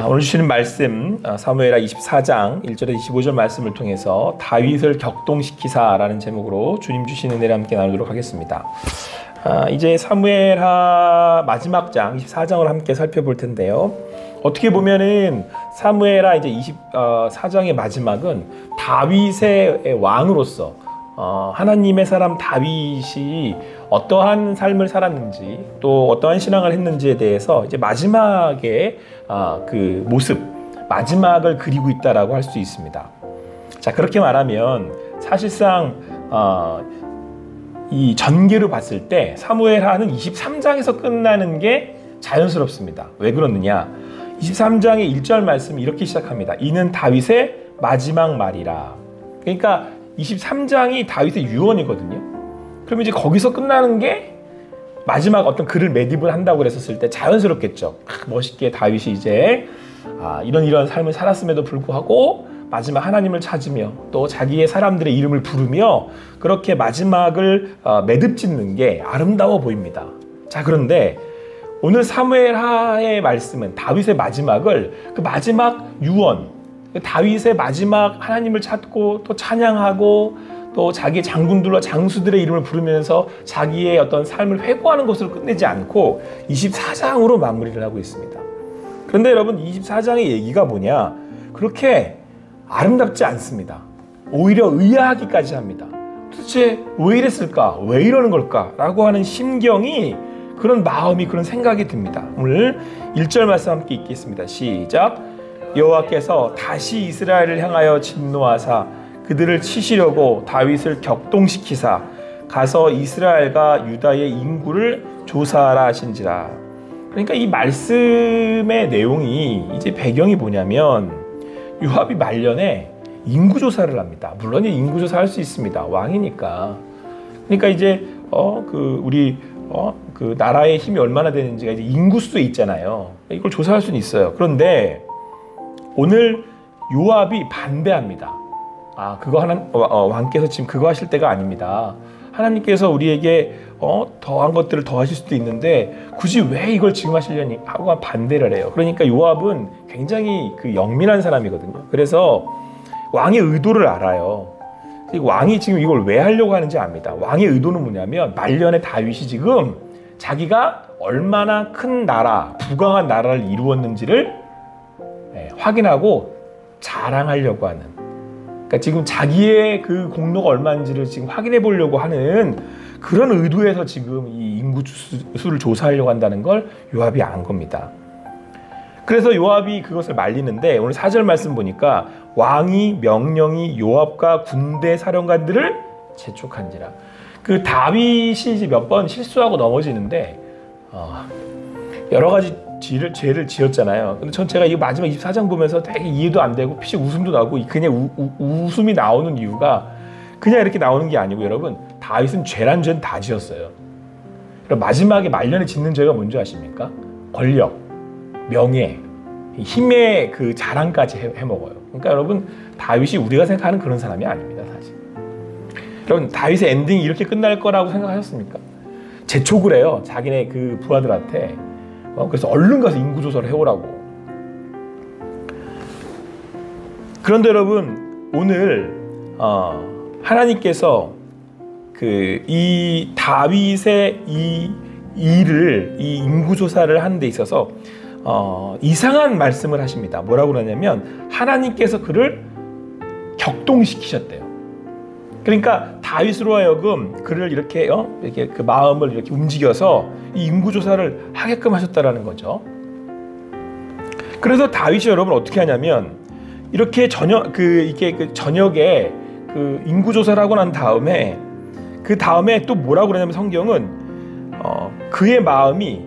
오늘 주시는 말씀 사무엘하 24장 1절에서 25절 말씀을 통해서 다윗을 격동시키사라는 제목으로 주님 주시는 은혜를 함께 나누도록 하겠습니다. 이제 사무엘하 마지막 장 24장을 함께 살펴볼 텐데요. 어떻게 보면은 사무엘하 이제 24장의 마지막은 다윗의 왕으로서 하나님의 사람 다윗이 어떠한 삶을 살았는지 또 어떠한 신앙을 했는지에 대해서 이제 마지막에 그 모습, 마지막을 그리고 있다라고 할 수 있습니다. 자, 그렇게 말하면 사실상 이 전개로 봤을 때 사무엘하는 23장에서 끝나는 게 자연스럽습니다. 왜 그러느냐? 23장의 1절 말씀이 이렇게 시작합니다. 이는 다윗의 마지막 말이라. 그러니까 23장이 다윗의 유언이거든요. 그럼 이제 거기서 끝나는 게 마지막 어떤 글을 매듭을 한다고 그랬었을 때 자연스럽겠죠. 멋있게 다윗이 이제 이런 삶을 살았음에도 불구하고 마지막 하나님을 찾으며 또 자기의 사람들의 이름을 부르며 그렇게 마지막을 매듭 짓는 게 아름다워 보입니다. 자, 그런데 오늘 사무엘하의 말씀은 다윗의 마지막을 그 마지막 유언, 다윗의 마지막 하나님을 찾고 또 찬양하고 또 자기 장군들과 장수들의 이름을 부르면서 자기의 어떤 삶을 회고하는 것으로 끝내지 않고 24장으로 마무리를 하고 있습니다. 그런데 여러분 24장의 얘기가 뭐냐? 그렇게 아름답지 않습니다. 오히려 의아하기까지 합니다. 도대체 왜 이랬을까? 왜 이러는 걸까? 라고 하는 심경이 그런 마음이 그런 생각이 듭니다. 오늘 1절 말씀 함께 읽겠습니다. 시작. 여호와께서 다시 이스라엘을 향하여 진노하사 그들을 치시려고 다윗을 격동시키사 가서 이스라엘과 유다의 인구를 조사하라 하신지라. 그러니까 이 말씀의 내용이 이제 배경이 뭐냐면 요압이 말년에 인구조사를 합니다. 물론 인구조사 할 수 있습니다. 왕이니까. 그러니까 이제 그 나라의 힘이 얼마나 되는지가 이제 인구수에 있잖아요. 이걸 조사할 수는 있어요. 그런데 오늘 요압이 반대합니다. 그거 왕께서 지금 그거 하실 때가 아닙니다. 하나님께서 우리에게 더한 것들을 더 하실 수도 있는데 굳이 왜 이걸 지금 하시려니 하고 반대를 해요. 그러니까 요압은 굉장히 그 영민한 사람이거든요. 그래서 왕의 의도를 알아요. 왕이 지금 이걸 왜 하려고 하는지 압니다. 왕의 의도는 뭐냐면 말년에 다윗이 지금 자기가 얼마나 큰 나라, 부강한 나라를 이루었는지를 확인하고 자랑하려고 하는, 그러니까 지금 자기의 그 공로가 얼마인지를 지금 확인해 보려고 하는 그런 의도에서 지금 이 인구 수를 조사하려고 한다는 걸 요압이 안 겁니다. 그래서 요압이 그것을 말리는데 오늘 4절 말씀 보니까 왕이 명령이 요압과 군대 사령관들을 재촉한지라. 그 다윗이 이제 몇 번 실수하고 넘어지는데 여러 가지 죄를 지었잖아요. 근데 전 제가 이 마지막 24장 보면서 되게 이해도 안 되고 피식 웃음도 나고 그냥 웃음이 나오는 이유가 그냥 이렇게 나오는 게 아니고 여러분 다윗은 죄란 죄는 다 지었어요. 마지막에 말년에 짓는 죄가 뭔지 아십니까? 권력, 명예, 힘의 그 자랑까지 해먹어요. 그러니까 여러분 다윗이 우리가 생각하는 그런 사람이 아닙니다. 사실 여러분 다윗의 엔딩이 이렇게 끝날 거라고 생각하셨습니까? 재촉을 해요. 자기네 그 부하들한테. 그래서 얼른 가서 인구조사를 해오라고. 그런데 여러분 오늘 하나님께서 이 다윗의 이 일을 이 인구조사를 하는 데 있어서 이상한 말씀을 하십니다. 뭐라고 그러냐면 하나님께서 그를 격동시키셨대요. 그러니까 다윗으로 하여금 그를 이렇게 그 마음을 이렇게 움직여서 이 인구조사를 하게끔 하셨다라는 거죠. 그래서 다윗이 여러분 어떻게 하냐면 이렇게 저녁에 그 인구조사를 하고 난 다음에 그 다음에 또 뭐라고 그러냐면 성경은 그의 마음이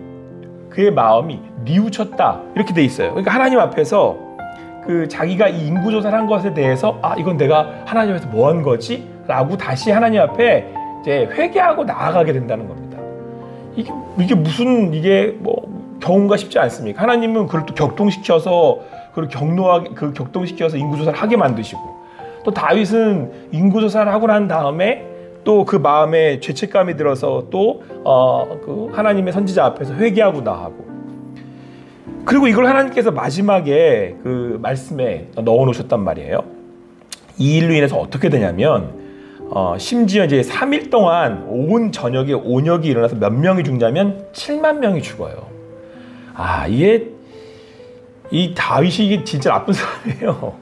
뉘우쳤다 이렇게 돼 있어요. 그러니까 하나님 앞에서 그 자기가 이 인구조사를 한 것에 대해서 이건 내가 하나님 앞에서 뭐 한 거지? 라고 다시 하나님 앞에 이제 회개하고 나아가게 된다는 겁니다. 이게 무슨 경우가 쉽지 않습니까? 하나님은 그걸 또 격동시켜서 그걸 격동시켜서 인구조사를 하게 만드시고 또 다윗은 인구조사를 하고 난 다음에 또 그 마음에 죄책감이 들어서 또 그 하나님의 선지자 앞에서 회개하고 나아가고 그리고 이걸 하나님께서 마지막에 그 말씀에 넣어 놓으셨단 말이에요. 이 일로 인해서 어떻게 되냐면 심지어 이제 3일 동안 온 저녁에 온역이 일어나서 몇 명이 죽냐면 7만 명이 죽어요. 이게 이 다윗이 이게 진짜 나쁜 사람이에요.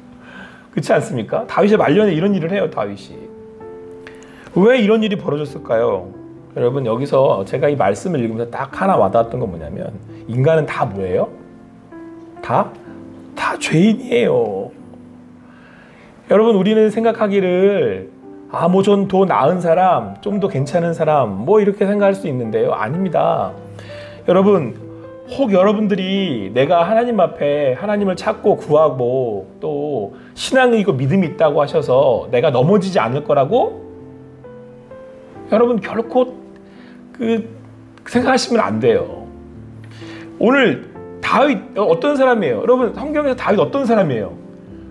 그렇지 않습니까? 다윗의 말년에 이런 일을 해요. 다윗이 왜 이런 일이 벌어졌을까요? 여러분, 여기서 제가 이 말씀을 읽으면서 딱 하나 와닿았던 건 뭐냐면, 인간은 다 뭐예요? 다 죄인이에요. 여러분, 우리는 생각하기를 뭐 좀 더 나은 사람, 좀 더 괜찮은 사람, 뭐 이렇게 생각할 수 있는데요. 아닙니다. 여러분, 혹 여러분들이 내가 하나님 앞에 하나님을 찾고 구하고 또 신앙이 있고 믿음이 있다고 하셔서 내가 넘어지지 않을 거라고 여러분 결코 생각하시면 안 돼요. 오늘 다윗 어떤 사람이에요? 여러분, 성경에서 다윗 어떤 사람이에요?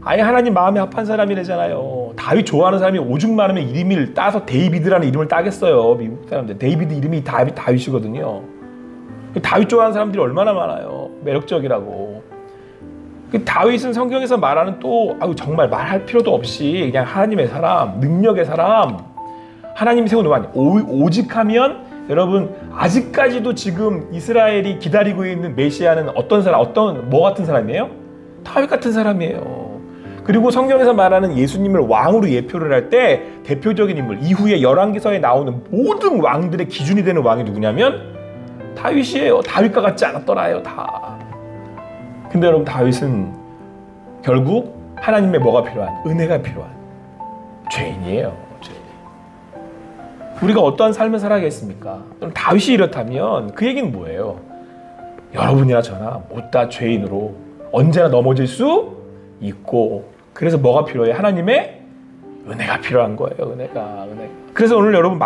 아예 하나님 마음에 합한 사람이래잖아요. 다윗 좋아하는 사람이 오죽 많으면 이름을 따서 데이비드라는 이름을 따겠어요. 미국 사람들. 데이비드 이름이 다윗이거든요. 다윗 좋아하는 사람들이 얼마나 많아요. 매력적이라고. 다윗은 성경에서 말하는 또 정말 말할 필요도 없이 그냥 하나님의 사람, 능력의 사람, 하나님이 세워놓은 아니 오직하면 여러분, 아직까지도 지금 이스라엘이 기다리고 있는 메시아는 어떤 사람, 뭐 같은 사람이에요? 다윗 같은 사람이에요. 그리고 성경에서 말하는 예수님을 왕으로 예표를 할 때 대표적인 인물, 이후에 열왕기서에 나오는 모든 왕들의 기준이 되는 왕이 누구냐면 다윗이에요. 다윗과 같지 않았더라요, 다. 근데 여러분, 다윗은 결국 하나님의 뭐가 필요한? 은혜가 필요한 죄인이에요. 죄인. 우리가 어떠한 삶을 살아야겠습니까? 다윗이 이렇다면 그 얘기는 뭐예요? 여러분이나 저나 못다 죄인으로 언제나 넘어질 수 있고, 그래서 뭐가 필요해? 하나님의 은혜가 필요한 거예요. 은혜가. 그래서 오늘 여러분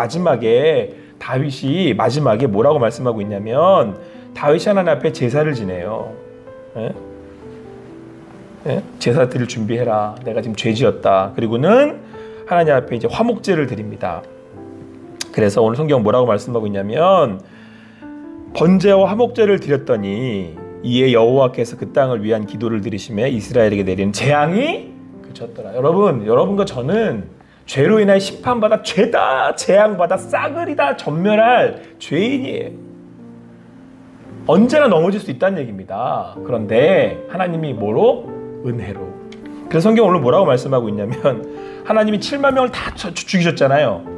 다윗이 마지막에 뭐라고 말씀하고 있냐면, 다윗이 하나님 앞에 제사를 지내요. 제사 드릴 준비해라. 내가 지금 죄 지었다. 그리고는 하나님 앞에 이제 화목제를 드립니다. 그래서 오늘 성경 뭐라고 말씀하고 있냐면, 번제와 화목제를 드렸더니 이에 여호와께서 그 땅을 위한 기도를 들으시며 이스라엘에게 내리는 재앙이 그쳤더라. 여러분과 저는 죄로 인하여 심판받아 죄다 재앙받아 싸그리다 전멸할 죄인이에요. 언제나 넘어질 수 있다는 얘기입니다. 그런데 하나님이 뭐로? 은혜로. 그래서 성경 오늘 뭐라고 말씀하고 있냐면, 하나님이 7만 명을 다 죽이셨잖아요.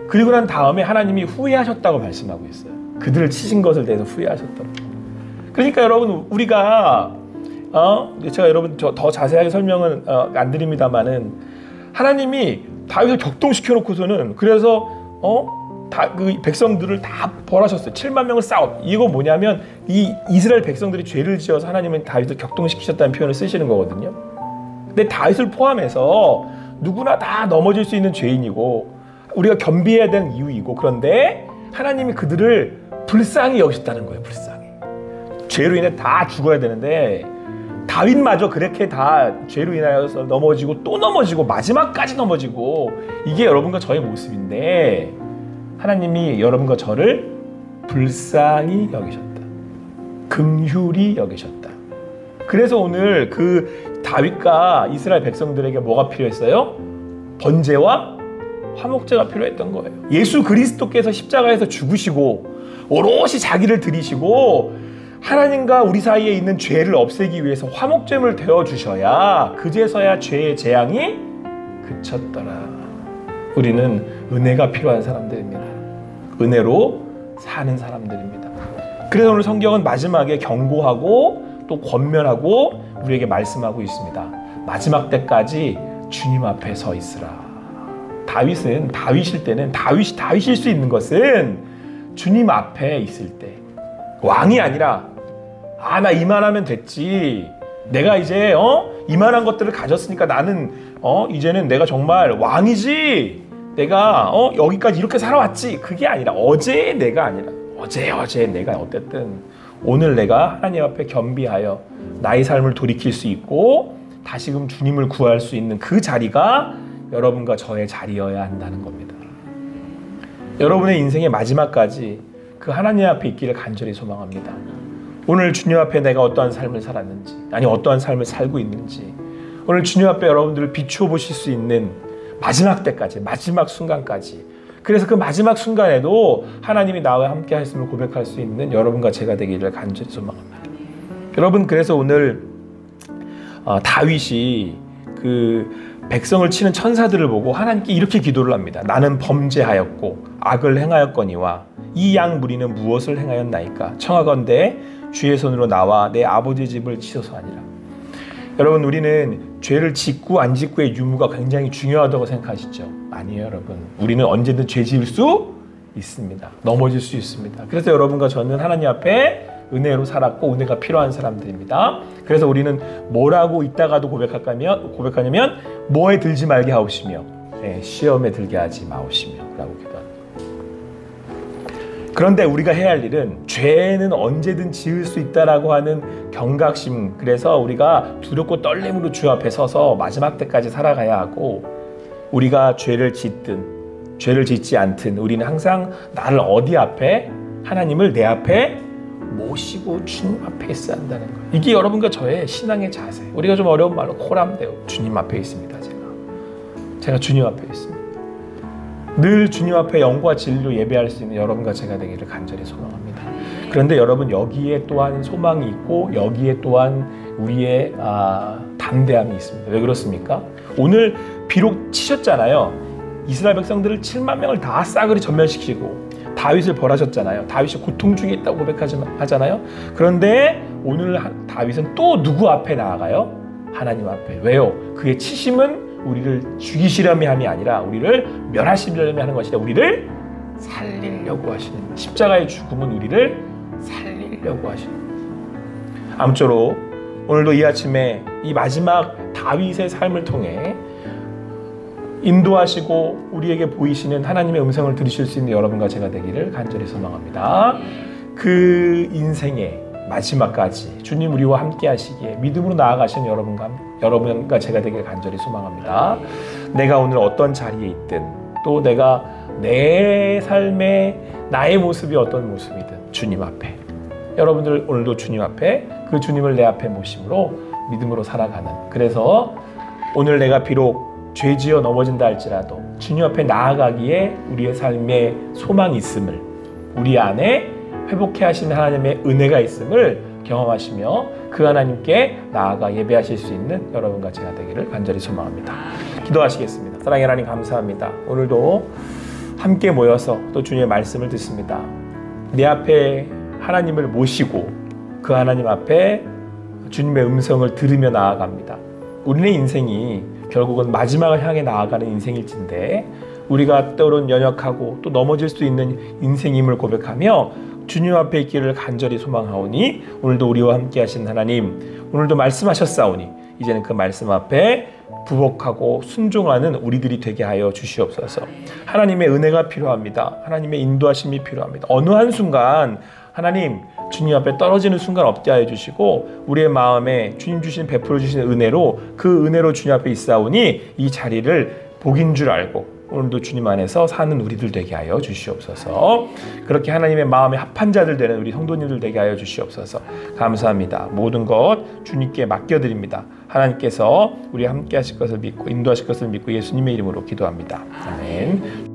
그리고 난 다음에 하나님이 후회하셨다고 말씀하고 있어요. 그들을 치신 것을 대해서 후회하셨다고. 그러니까 여러분, 우리가 제가 여러분 더 자세하게 설명은 안 드립니다만은, 하나님이 다윗을 격동시켜 놓고서는 그래서 그 백성들을 다 벌하셨어요. 7만 명을 이거 뭐냐면, 이 이스라엘 백성들이 죄를 지어서 하나님은 다윗을 격동시키셨다는 표현을 쓰시는 거거든요. 근데 다윗을 포함해서 누구나 다 넘어질 수 있는 죄인이고 우리가 겸비해야 되는 이유이고, 그런데 하나님이 그들을 불쌍히 여기셨다는 거예요. 불쌍히. 죄로 인해 다 죽어야 되는데 다윗마저 그렇게 다 죄로 인하여서 넘어지고 또 넘어지고 마지막까지 넘어지고, 이게 여러분과 저의 모습인데 하나님이 여러분과 저를 불쌍히 여기셨다. 긍휼히 여기셨다. 그래서 오늘 그 다윗과 이스라엘 백성들에게 뭐가 필요했어요? 번제와 화목제가 필요했던 거예요. 예수 그리스도께서 십자가에서 죽으시고 오롯이 자기를 드리시고 하나님과 우리 사이에 있는 죄를 없애기 위해서 화목제물 되어주셔야 그제서야 죄의 재앙이 그쳤더라. 우리는 은혜가 필요한 사람들입니다. 은혜로 사는 사람들입니다. 그래서 오늘 성경은 마지막에 경고하고 또 권면하고 우리에게 말씀하고 있습니다. 마지막 때까지 주님 앞에 서 있으라. 다윗일 때는 다윗일 수 있는 것은 주님 앞에 있을 때, 왕이 아니라 나 이만하면 됐지, 내가 이제 이만한 것들을 가졌으니까 나는 이제는 내가 정말 왕이지, 내가 여기까지 이렇게 살아왔지, 그게 아니라 어제의 내가 아니라 어제 내가 어쨌든 오늘 내가 하나님 앞에 겸비하여 나의 삶을 돌이킬 수 있고 다시금 주님을 구할 수 있는 그 자리가 여러분과 저의 자리여야 한다는 겁니다. 여러분의 인생의 마지막까지 그 하나님 앞에 있기를 간절히 소망합니다. 오늘 주님 앞에 내가 어떠한 삶을 살았는지, 아니 어떠한 삶을 살고 있는지, 오늘 주님 앞에 여러분들을 비추어 보실 수 있는 마지막 때까지, 마지막 순간까지, 그래서 그 마지막 순간에도 하나님이 나와 함께 하셨음을 고백할 수 있는 여러분과 제가 되기를 간절히 소망합니다. 여러분, 그래서 오늘 다윗이 그 백성을 치는 천사들을 보고 하나님께 이렇게 기도를 합니다. 나는 범죄하였고 악을 행하였거니와 이 양 무리는 무엇을 행하였나이까? 청하건대 주의 손으로 나와 내 아버지 집을 치소서 하니라. 여러분, 우리는 죄를 짓고 안 짓고의 유무가 굉장히 중요하다고 생각하시죠? 아니에요, 여러분. 우리는 언제든 죄 지을 수 있습니다. 넘어질 수 있습니다. 그래서 여러분과 저는 하나님 앞에 은혜로 살았고 은혜가 필요한 사람들입니다. 그래서 우리는 뭐라고 이따가도 고백하냐면 뭐에 들지 말게 하옵시며 시험에 들게 하지 마옵시며 라고 기도합니다. 그런데 우리가 해야 할 일은 죄는 언제든 지을 수 있다라고 하는 경각심, 그래서 우리가 두렵고 떨림으로 주 앞에 서서 마지막 때까지 살아가야 하고, 우리가 죄를 짓든 죄를 짓지 않든 우리는 항상 나를 어디 앞에, 하나님을 내 앞에 모시고 주님 앞에 있어야 한다는 거예요. 이게 여러분과 저의 신앙의 자세. 우리가 좀 어려운 말로 코람데오, 주님 앞에 있습니다. 제가 주님 앞에 있습니다. 늘 주님 앞에 영과 진리로 예배할 수 있는 여러분과 제가 되기를 간절히 소망합니다. 그런데 여러분, 여기에 또한 소망이 있고 여기에 또한 우리의 담대함이 있습니다. 왜 그렇습니까? 오늘 비록 치셨잖아요. 이스라엘 백성들을 7만 명을 다 싸그리 전멸시키고 다윗을 벌하셨잖아요. 다윗이 고통 중에 있다고 고백하잖아요. 그런데 오늘 다윗은 또 누구 앞에 나아가요? 하나님 앞에. 왜요? 그의 치심은 우리를 죽이시려며 함이 아니라 우리를 멸하시려며 하는 것이라, 우리를 살리려고 하시는, 십자가의 죽음은 우리를 살리려고 하시는. 아무쪼록 오늘도 이 아침에 이 마지막 다윗의 삶을 통해 인도하시고 우리에게 보이시는 하나님의 음성을 들으실 수 있는 여러분과 제가 되기를 간절히 소망합니다. 그 인생의 마지막까지 주님 우리와 함께 하시기에 믿음으로 나아가시는 여러분과 제가 되기를 간절히 소망합니다. 내가 오늘 어떤 자리에 있든, 또 내가 내 삶의 나의 모습이 어떤 모습이든 주님 앞에, 여러분들 오늘도 주님 앞에, 그 주님을 내 앞에 모심으로 믿음으로 살아가는, 그래서 오늘 내가 비록 죄지어 넘어진다 할지라도 주님 앞에 나아가기에 우리의 삶에 소망이 있음을, 우리 안에 회복해 하시는 하나님의 은혜가 있음을 경험하시며 그 하나님께 나아가 예배하실 수 있는 여러분과 제가 되기를 간절히 소망합니다. 기도하시겠습니다. 사랑의 하나님, 감사합니다. 오늘도 함께 모여서 또 주님의 말씀을 듣습니다. 내 앞에 하나님을 모시고 그 하나님 앞에 주님의 음성을 들으며 나아갑니다. 우리의 인생이 결국은 마지막을 향해 나아가는 인생일진데, 우리가 때로는 연약하고 또 넘어질 수 있는 인생임을 고백하며 주님 앞에 있기를 간절히 소망하오니, 오늘도 우리와 함께 하신 하나님, 오늘도 말씀하셨사오니 이제는 그 말씀 앞에 부복하고 순종하는 우리들이 되게 하여 주시옵소서. 하나님의 은혜가 필요합니다. 하나님의 인도하심이 필요합니다. 어느 한순간 하나님, 주님 앞에 떨어지는 순간 없게 하여 주시고, 우리의 마음에 주님 주신 베풀어 주시는 은혜로, 그 은혜로 주님 앞에 있사오니 이 자리를 복인 줄 알고 오늘도 주님 안에서 사는 우리들 되게 하여 주시옵소서. 그렇게 하나님의 마음에 합한 자들 되는 우리 성도님들 되게 하여 주시옵소서. 감사합니다. 모든 것 주님께 맡겨드립니다. 하나님께서 우리 함께 하실 것을 믿고 인도하실 것을 믿고 예수님의 이름으로 기도합니다. 아멘.